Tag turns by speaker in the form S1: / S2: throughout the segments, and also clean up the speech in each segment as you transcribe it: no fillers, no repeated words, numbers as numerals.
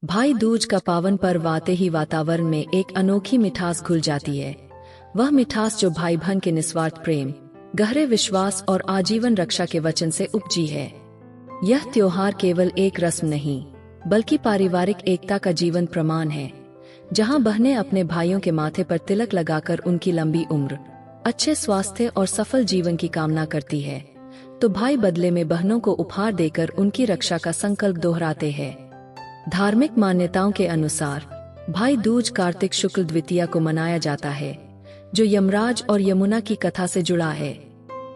S1: भाई दूज का पावन पर्व आते ही वातावरण में एक अनोखी मिठास घुल जाती है। वह मिठास जो भाई बहन के निस्वार्थ प्रेम, गहरे विश्वास और आजीवन रक्षा के वचन से उपजी है। यह त्योहार केवल एक रस्म नहीं, बल्कि पारिवारिक एकता का जीवन प्रमाण है, जहां बहनें अपने भाइयों के माथे पर तिलक लगाकर उनकी लंबी उम्र, अच्छे स्वास्थ्य और सफल जीवन की कामना करती है, तो भाई बदले में बहनों को उपहार देकर उनकी रक्षा का संकल्प दोहराते हैं। धार्मिक मान्यताओं के अनुसार भाई दूज कार्तिक शुक्ल द्वितीया को मनाया जाता है, जो यमराज और यमुना की कथा से जुड़ा है।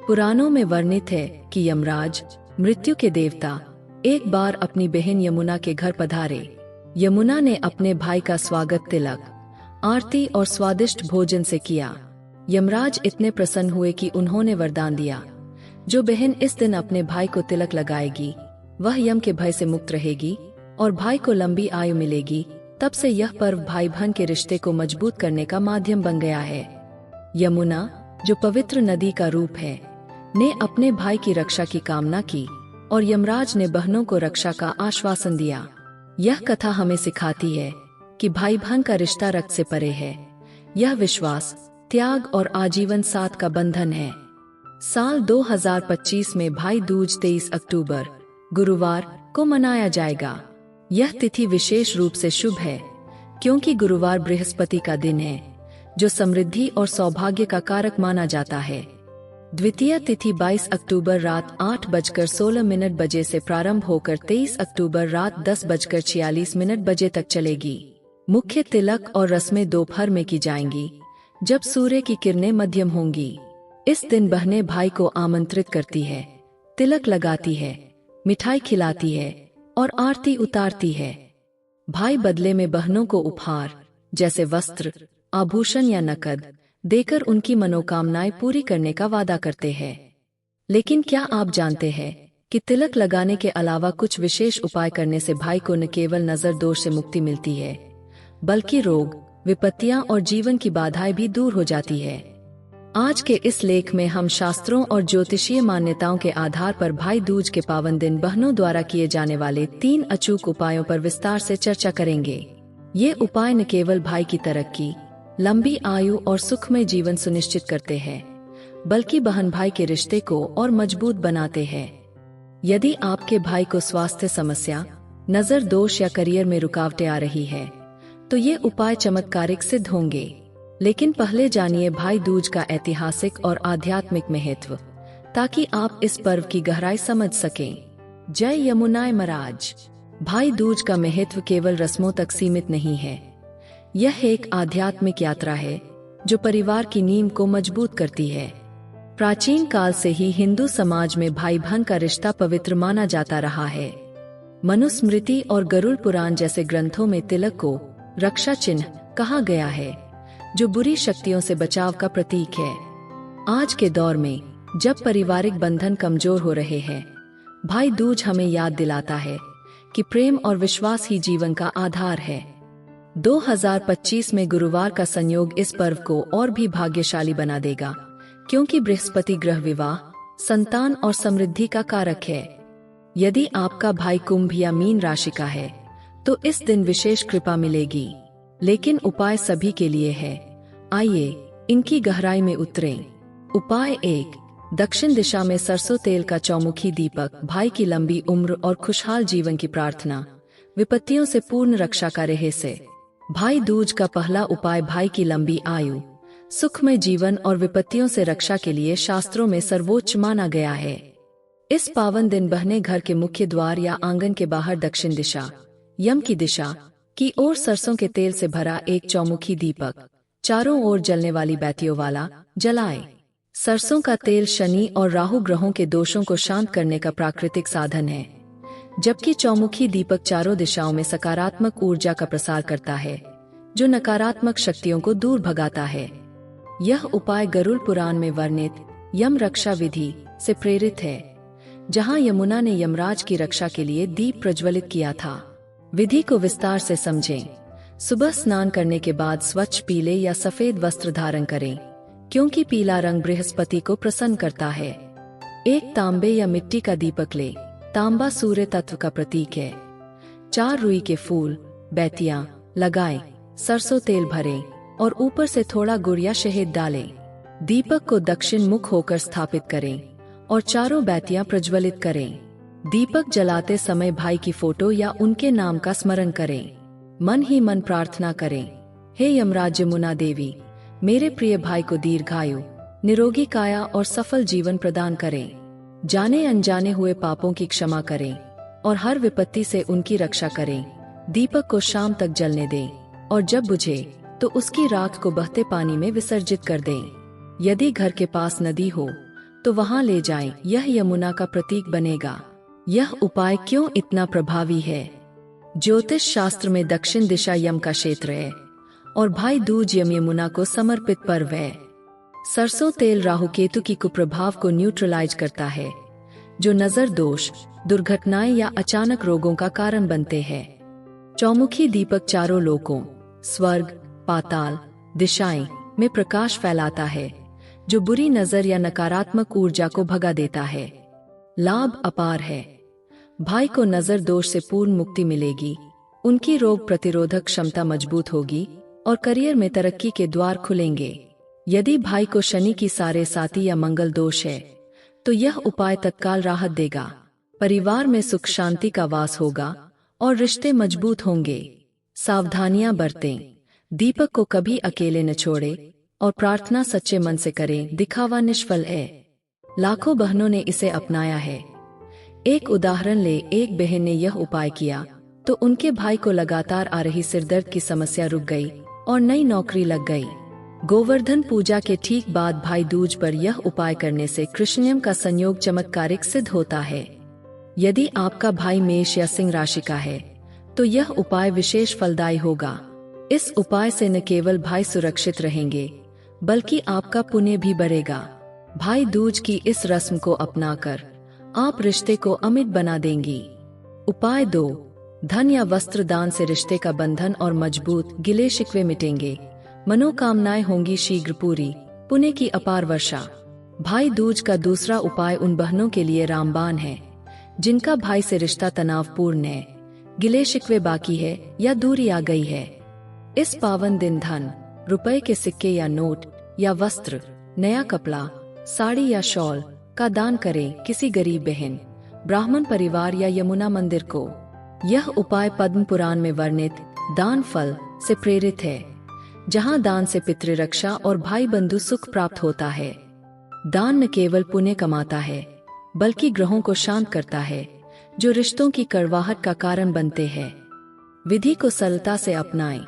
S1: पुराणों में वर्णित है कि यमराज, मृत्यु के देवता, एक बार अपनी बहन यमुना के घर पधारे। यमुना ने अपने भाई का स्वागत तिलक, आरती और स्वादिष्ट भोजन से किया। यमराज इतने प्रसन्न हुए कि उन्होंने वरदान दिया, जो बहन इस दिन अपने भाई को तिलक लगाएगी, वह यम के भय से मुक्त रहेगी और भाई को लंबी आयु मिलेगी। तब से यह पर्व भाई बहन के रिश्ते को मजबूत करने का माध्यम बन गया है। यमुना, जो पवित्र नदी का रूप है, ने अपने भाई की रक्षा की कामना की और यमराज ने बहनों को रक्षा का आश्वासन दिया। यह कथा हमें सिखाती है कि भाई बहन का रिश्ता रक्त से परे है। यह विश्वास, त्याग और आजीवन साथ का बंधन है। साल 2025 में भाई दूज 23 अक्टूबर गुरुवार को मनाया जाएगा। यह तिथि विशेष रूप से शुभ है, क्योंकि गुरुवार बृहस्पति का दिन है, जो समृद्धि और सौभाग्य का कारक माना जाता है। द्वितीय तिथि 22 अक्टूबर रात 8:16 बजे से प्रारंभ होकर 23 अक्टूबर रात 10:46 बजे तक चलेगी। मुख्य तिलक और रस्में दोपहर में की जाएंगी, जब सूर्य की किरणें मध्यम होंगी। इस दिन बहनें भाई को आमंत्रित करती है, तिलक लगाती है, मिठाई खिलाती है और आरती उतारती है। भाई बदले में बहनों को उपहार, जैसे वस्त्र, आभूषण या नकद, देकर उनकी मनोकामनाएं पूरी करने का वादा करते हैं। लेकिन क्या आप जानते हैं कि तिलक लगाने के अलावा कुछ विशेष उपाय करने से भाई को न केवल नजर दोष से मुक्ति मिलती है, बल्कि रोग, विपत्तियां और जीवन की बाधाएं भी दूर हो जाती है। आज के इस लेख में हम शास्त्रों और ज्योतिषीय मान्यताओं के आधार पर भाई दूज के पावन दिन बहनों द्वारा किए जाने वाले 3 अचूक उपायों पर विस्तार से चर्चा करेंगे। ये उपाय न केवल भाई की तरक्की, लंबी आयु और सुखमय जीवन सुनिश्चित करते हैं, बल्कि बहन भाई के रिश्ते को और मजबूत बनाते हैं। यदि आपके भाई को स्वास्थ्य समस्या, नजर दोष या करियर में रुकावटें आ रही है, तो ये उपाय चमत्कारिक सिद्ध होंगे। लेकिन पहले जानिए भाई दूज का ऐतिहासिक और आध्यात्मिक महत्व, ताकि आप इस पर्व की गहराई समझ सकें। जय यमुनाय महाराज। भाई दूज का महत्व केवल रस्मों तक सीमित नहीं है। यह एक आध्यात्मिक यात्रा है, जो परिवार की नींव को मजबूत करती है। प्राचीन काल से ही हिंदू समाज में भाई बहन का रिश्ता पवित्र माना जाता रहा है। मनुस्मृति और गरुड़ पुराण जैसे ग्रंथों में तिलक को रक्षा चिन्ह कहा गया है, जो बुरी शक्तियों से बचाव का प्रतीक है। आज के दौर में, जब पारिवारिक बंधन कमजोर हो रहे हैं, भाई दूज हमें याद दिलाता है कि प्रेम और विश्वास ही जीवन का आधार है। 2025 में गुरुवार का संयोग इस पर्व को और भी भाग्यशाली बना देगा, क्योंकि बृहस्पति ग्रह विवाह, संतान और समृद्धि का कारक है। यदि आपका भाई कुंभ या मीन राशि का है, तो इस दिन विशेष कृपा मिलेगी। लेकिन उपाय सभी के लिए है। आइए इनकी गहराई में उतरें। उपाय 1, दक्षिण दिशा में सरसों तेल का चौमुखी दीपक। भाई की लंबी उम्र और खुशहाल जीवन की प्रार्थना, विपत्तियों से पूर्ण रक्षा का रहस्य। भाई दूज का पहला उपाय भाई की लंबी आयु, सुखमय जीवन और विपत्तियों से रक्षा के लिए शास्त्रों में सर्वोच्च माना गया है। इस पावन दिन बहनें घर के मुख्य द्वार या आंगन के बाहर दक्षिण दिशा, यम की दिशा की ओर सरसों के तेल से भरा एक चौमुखी दीपक, चारों ओर जलने वाली बैतियों वाला, जलाएं। सरसों का तेल शनि और राहु ग्रहों के दोषों को शांत करने का प्राकृतिक साधन है, जबकि चौमुखी दीपक चारों दिशाओं में सकारात्मक ऊर्जा का प्रसार करता है, जो नकारात्मक शक्तियों को दूर भगाता है। यह उपाय गरुड़ पुराण में वर्णित यम रक्षा विधि से प्रेरित है, जहां यमुना ने यमराज की रक्षा के लिए दीप प्रज्वलित किया था। विधि को विस्तार से समझें। सुबह स्नान करने के बाद स्वच्छ पीले या सफेद वस्त्र धारण करें, क्योंकि पीला रंग बृहस्पति को प्रसन्न करता है। एक तांबे या मिट्टी का दीपक ले। तांबा सूर्य तत्व का प्रतीक है। 4 रुई के फूल, बैतियां लगाएं, सरसों तेल भरें और ऊपर से थोड़ा गुड़ या शहद डालें। दीपक को दक्षिण मुख होकर स्थापित करें और चारों बैतियां प्रज्वलित करें। दीपक जलाते समय भाई की फोटो या उनके नाम का स्मरण करें। मन ही मन प्रार्थना करें, हे यमराज यमुना देवी, मेरे प्रिय भाई को दीर्घायु, निरोगी काया और सफल जीवन प्रदान करें। जाने अनजाने हुए पापों की क्षमा करें और हर विपत्ति से उनकी रक्षा करें। दीपक को शाम तक जलने दें और जब बुझे तो उसकी राख को बहते पानी में विसर्जित कर दें। यदि घर के पास नदी हो तो वहां ले जाएं, यह यमुना का प्रतीक बनेगा। यह उपाय क्यों इतना प्रभावी है? ज्योतिष शास्त्र में दक्षिण दिशा यम का क्षेत्र है और भाई दूज यम यमुना को समर्पित पर्व है। सरसों तेल राहु केतु की कुप्रभाव को न्यूट्रलाइज करता है, जो नजर दोष, दुर्घटनाएं या अचानक रोगों का कारण बनते हैं। चौमुखी दीपक चारों लोकों, स्वर्ग, पाताल, दिशाएं में प्रकाश फैलाता है, जो बुरी नजर या नकारात्मक ऊर्जा को भगा देता है। लाभ अपार है। भाई को नजर दोष से पूर्ण मुक्ति मिलेगी, उनकी रोग प्रतिरोधक क्षमता मजबूत होगी और करियर में तरक्की के द्वार खुलेंगे। यदि भाई को शनि की सारे साती या मंगल दोष है तो यह उपाय तत्काल राहत देगा। परिवार में सुख शांति का वास होगा और रिश्ते मजबूत होंगे। सावधानियां बरतें। दीपक को कभी अकेले न छोड़े और प्रार्थना सच्चे मन से करें, दिखावा निष्फल है। लाखों बहनों ने इसे अपनाया है। एक उदाहरण ले, एक बहन ने यह उपाय किया तो उनके भाई को लगातार आ रही सिरदर्द की समस्या रुक गई और नई नौकरी लग गई। गोवर्धन पूजा के ठीक बाद भाई दूज पर यह उपाय करने से कृष्णयम का संयोग चमत्कारिक सिद्ध होता है। यदि आपका भाई मेष या सिंह राशि का है तो यह उपाय विशेष फलदायी होगा। इस उपाय से न केवल भाई सुरक्षित रहेंगे बल्कि आपका पुण्य भी बढ़ेगा। भाई दूज की इस रस्म को अपनाकर आप रिश्ते को अमिट बना देंगी। उपाय 2, धन या वस्त्र दान से रिश्ते का बंधन और मजबूत, गिले शिकवे मिटेंगे, मनोकामनाएं होंगी शीघ्र पूरी, पुण्य की अपार वर्षा। भाई दूज का दूसरा उपाय उन बहनों के लिए रामबाण है जिनका भाई से रिश्ता तनावपूर्ण है, गिले शिकवे बाकी है या दूरी आ गई है। इस पावन दिन धन, रुपए के सिक्के या नोट या वस्त्र, नया कपड़ा, साड़ी या शॉल का दान करें किसी गरीब बहन, ब्राह्मण परिवार या यमुना मंदिर को। यह उपाय पद्म पुराण में वर्णित दान फल से प्रेरित है, जहां दान से पितृ रक्षा और भाई बंधु सुख प्राप्त होता है। दान न केवल पुण्य कमाता है बल्कि ग्रहों को शांत करता है, जो रिश्तों की कड़वाहट का कारण बनते हैं। विधि को सरलता से अपनाएं।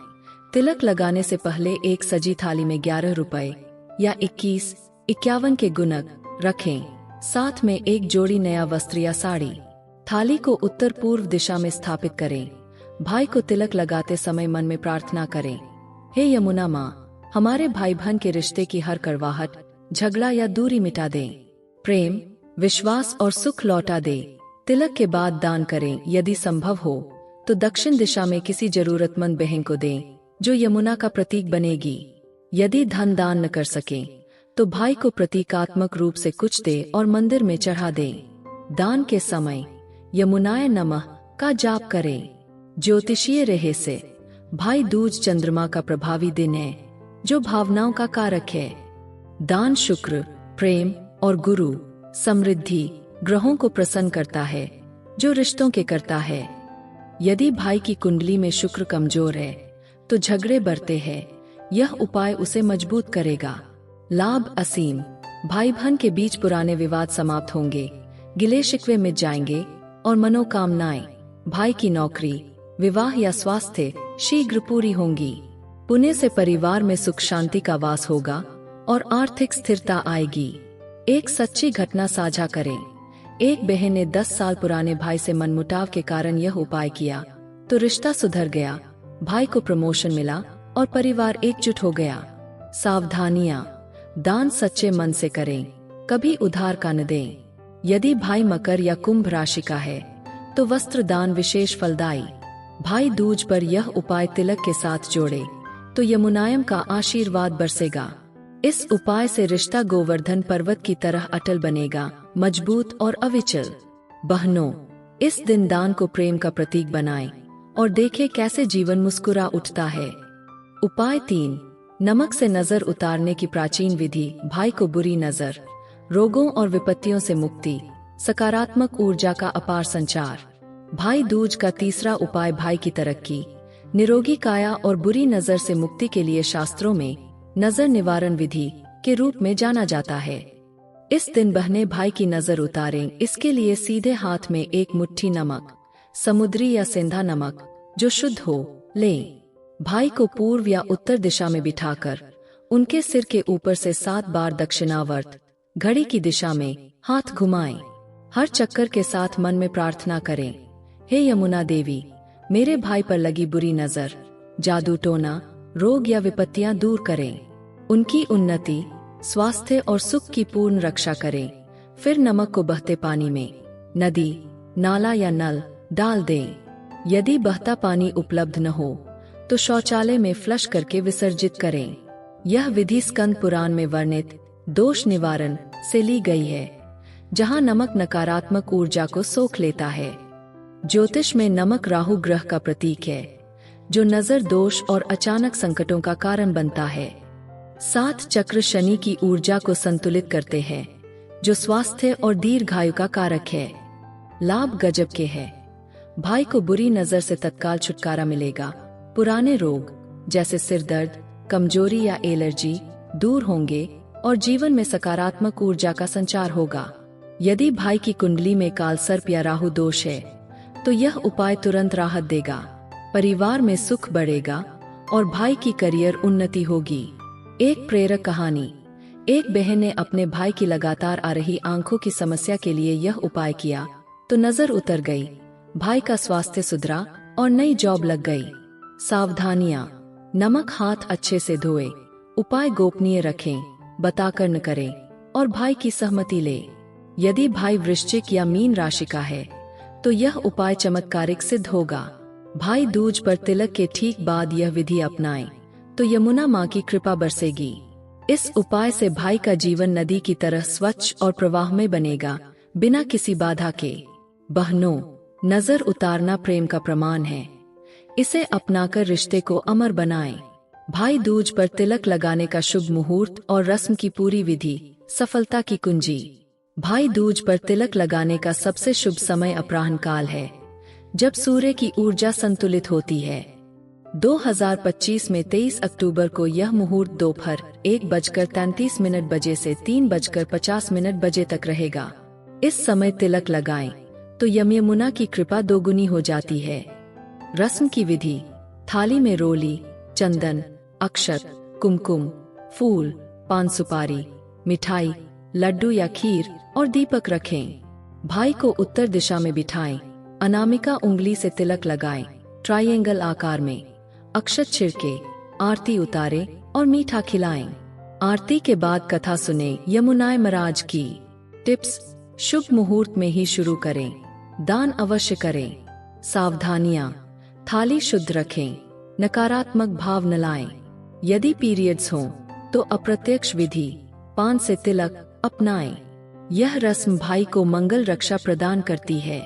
S1: तिलक लगाने से पहले एक सजी थाली में 11 रुपए या 21-51 के गुणक रखें, साथ में एक जोड़ी नया वस्त्र या साड़ी। थाली को उत्तर पूर्व दिशा में स्थापित करें। भाई को तिलक लगाते समय मन में प्रार्थना करें, हे यमुना माँ, हमारे भाई बहन के रिश्ते की हर कड़वाहट, झगड़ा या दूरी मिटा दें, प्रेम, विश्वास और सुख लौटा दे। तिलक के बाद दान करें, यदि संभव हो तो दक्षिण दिशा में किसी जरूरतमंद बहन को दें जो यमुना का प्रतीक बनेगी। यदि धन दान न कर सकें तो भाई को प्रतीकात्मक रूप से कुछ दे और मंदिर में चढ़ा दें। दान के समय यमुनाय नमः का जाप करें। ज्योतिषीय रहस्य, भाई दूज चंद्रमा का प्रभावी दिन है जो भावनाओं का कारक है। दान शुक्र, प्रेम और गुरु, समृद्धि ग्रहों को प्रसन्न करता है जो रिश्तों के करता है। यदि भाई की कुंडली में शुक्र कमजोर है तो झगड़े बढ़ते हैं, यह उपाय उसे मजबूत करेगा। लाभ असीम, भाई बहन के बीच पुराने विवाद समाप्त होंगे, गिले शिकवे मिट जाएंगे और मनोकामनाएं, भाई की नौकरी, विवाह या स्वास्थ्य शीघ्र पूरी होंगी। पुण्य से परिवार में सुख शांति का वास होगा और आर्थिक स्थिरता आएगी। एक सच्ची घटना साझा करें। एक बहन ने 10 साल पुराने भाई से मनमुटाव के कारण यह उपाय किया तो रिश्ता सुधर गया, भाई को प्रमोशन मिला और परिवार एकजुट हो गया। सावधानियां, दान सच्चे मन से करें, कभी उधार का न दें। यदि भाई मकर या कुंभ राशि का है तो वस्त्र दान विशेष फलदायी। भाई दूज पर यह उपाय तिलक के साथ जोड़े तो यमुनायम का आशीर्वाद बरसेगा। इस उपाय से रिश्ता गोवर्धन पर्वत की तरह अटल बनेगा, मजबूत और अविचल। बहनों, इस दिन दान को प्रेम का प्रतीक बनाएं और देखे कैसे जीवन मुस्कुरा उठता है। उपाय 3, नमक से नजर उतारने की प्राचीन विधि। भाई को बुरी नजर, रोगों और विपत्तियों से मुक्ति, सकारात्मक ऊर्जा का अपार संचार। भाई दूज का तीसरा उपाय भाई की तरक्की, निरोगी काया और बुरी नजर से मुक्ति के लिए शास्त्रों में नजर निवारण विधि के रूप में जाना जाता है। इस दिन बहने भाई की नजर उतारें। इसके लिए सीधे हाथ में एक मुट्ठी नमक, समुद्री या सेंधा नमक जो शुद्ध हो, लें। भाई को पूर्व या उत्तर दिशा में बिठाकर उनके सिर के ऊपर से 7 बार दक्षिणावर्त घड़ी की दिशा में हाथ घुमाएं। हर चक्कर के साथ मन में प्रार्थना करें, हे यमुना देवी, मेरे भाई पर लगी बुरी नजर, जादू टोना, रोग या विपत्तियां दूर करें। उनकी उन्नति, स्वास्थ्य और सुख की पूर्ण रक्षा करें। फिर नमक को बहते पानी में, नदी, नाला या नल डाल दें। यदि बहता पानी उपलब्ध न हो तो शौचालय में फ्लश करके विसर्जित करें। यह विधि स्कंद पुराण में वर्णित दोष निवारण से ली गई है, जहां नमक नकारात्मक ऊर्जा को सोख लेता है। ज्योतिष में नमक राहु ग्रह का प्रतीक है, जो नजर दोष और अचानक संकटों का कारण बनता है। 7 चक्र शनि की ऊर्जा को संतुलित करते हैं, जो स्वास्थ्य और दीर्घायु का कारक है। लाभ गजब के हैं। भाई को बुरी नजर से तत्काल छुटकारा मिलेगा। पुराने रोग जैसे सिर दर्द, कमजोरी या एलर्जी दूर होंगे और जीवन में सकारात्मक ऊर्जा का संचार होगा। यदि भाई की कुंडली में काल सर्प या राहु दोष है तो यह उपाय तुरंत राहत देगा। परिवार में सुख बढ़ेगा और भाई की करियर उन्नति होगी। एक प्रेरक कहानी। एक बहन ने अपने भाई की लगातार आ रही आंखों की समस्या के लिए यह उपाय किया तो नजर उतर गई। भाई का स्वास्थ्य सुधरा और नई जॉब लग गई। सावधानियां, नमक हाथ अच्छे से धोए, उपाय गोपनीय रखें, बताकर न करें और भाई की सहमति ले। यदि भाई वृश्चिक या मीन राशि का है तो यह उपाय चमत्कारिक सिद्ध होगा। भाई दूज पर तिलक के ठीक बाद यह विधि अपनाएं तो यमुना माँ की कृपा बरसेगी। इस उपाय से भाई का जीवन नदी की तरह स्वच्छ और प्रवाहमय बनेगा, बिना किसी बाधा के। बहनों, नजर उतारना प्रेम का प्रमाण है। इसे अपनाकर रिश्ते को अमर बनाएं। भाई दूज पर तिलक लगाने का शुभ मुहूर्त और रस्म की पूरी विधि, सफलता की कुंजी। भाई दूज पर तिलक लगाने का सबसे शुभ समय अपराह्न काल है, जब सूर्य की ऊर्जा संतुलित होती है। 2025 में 23 अक्टूबर को यह मुहूर्त दोपहर 1:33 बजे से 3:50 बजे तक रहेगा। इस समय तिलक लगाएं तो यमुना की कृपा दोगुनी हो जाती है। रस्म की विधि। थाली में रोली, चंदन, अक्षत, कुमकुम, फूल, पान सुपारी, मिठाई, लड्डू या खीर और दीपक रखें। भाई को उत्तर दिशा में बिठाएं। अनामिका उंगली से तिलक लगाएं, ट्रायंगल आकार में। अक्षत छिड़के, आरती उतारे और मीठा खिलाएं। आरती के बाद कथा सुने यमुनाय महाराज की। टिप्स। शुभ मुहूर्त में ही शुरू करें। दान अवश्य करें। सावधानियां, थाली शुद्ध रखें, नकारात्मक भाव न लाएं। यदि पीरियड्स हों तो अप्रत्यक्ष विधि, पान से तिलक अपनाएं। यह रस्म भाई को मंगल रक्षा प्रदान करती है।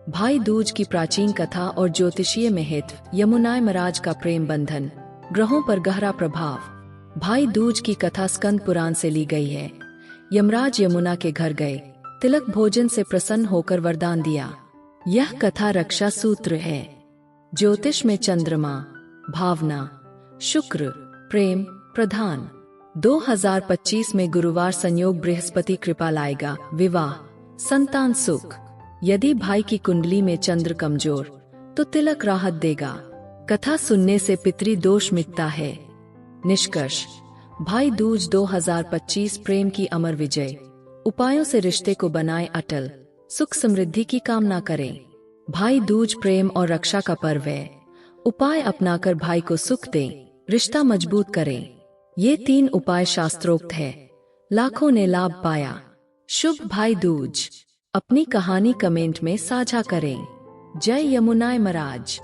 S1: भाई दूज की प्राचीन कथा और ज्योतिषीय महत्व। यमुनाय महाराज का प्रेम बंधन, ग्रहों पर गहरा प्रभाव। भाई दूज की कथा स्कंद पुराण से ली गई है। यमराज यमुना के घर गए, तिलक भोजन से प्रसन्न होकर वरदान दिया। यह कथा रक्षा सूत्र है। ज्योतिष में चंद्रमा, भावना, शुक्र, प्रेम प्रधान। 2025 में गुरुवार संयोग बृहस्पति कृपा लाएगा। विवाह, संतान सुख। यदि भाई की कुंडली में चंद्र कमजोर तो तिलक राहत देगा। कथा सुनने से पितृ दोष मिटता है। निष्कर्ष। भाई दूज 2025 प्रेम की अमर विजय। उपायों से रिश्ते को बनाए अटल, सुख समृद्धि की कामना करें। भाई दूज प्रेम और रक्षा का पर्व है। उपाय अपनाकर भाई को सुख दें, रिश्ता मजबूत करें। ये 3 उपाय शास्त्रोक्त है, लाखों ने लाभ पाया। शुभ भाई दूज। अपनी कहानी कमेंट में साझा करें। जय यमुनाय महाराज।